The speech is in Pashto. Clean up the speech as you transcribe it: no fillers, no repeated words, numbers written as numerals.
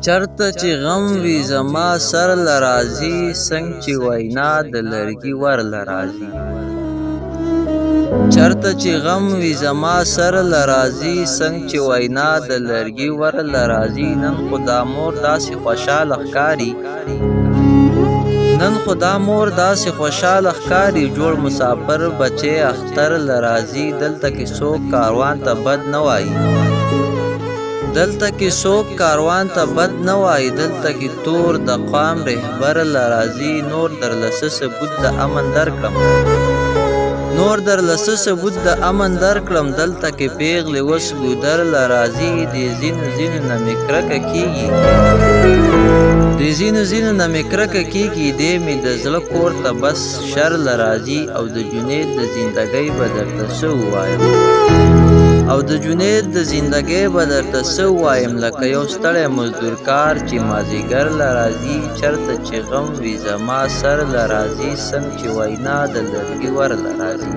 چرته چې غم وي زما سر لرازي، څنګه چې وینا د لرګي ور لرازي. چرته چې غم وي زما سر لرازي، څنګه چې وینا د لرګي ور لرازي. نن خدا مور داسې خوشاله ښکاري، نن خدا مور داسې خوشاله ښکاري. جوړ مسافر بچی اختر لرازي، دلته کې څوک کاروان ته بد نه وایي، دلته کې څوک کاروان ته بد نه وایي. دلته کې تور د قام رهبر لرازي، نور درله څه ثبوت د امن درکړم، نور درله څه ثبوت د امن درکړم. دلته کې پیغلې اوس ګودر لرازي، د ځینو ځینو نه مې کرکه کېږي، د ځینو ځینو نه مې کرکه کېږي. دی مې د زړه کور ته بس شر لرازي، او د جنید د زندګۍ به درته څه ووایم، او د جنید د زندګۍ به درته څه ووایم. لکه یو ستړی مزدور کار چې مازدیګر لرازي، چرته چې غم وي زما سر لرازي، څنګه چې وینا د لرګي ور لرازي.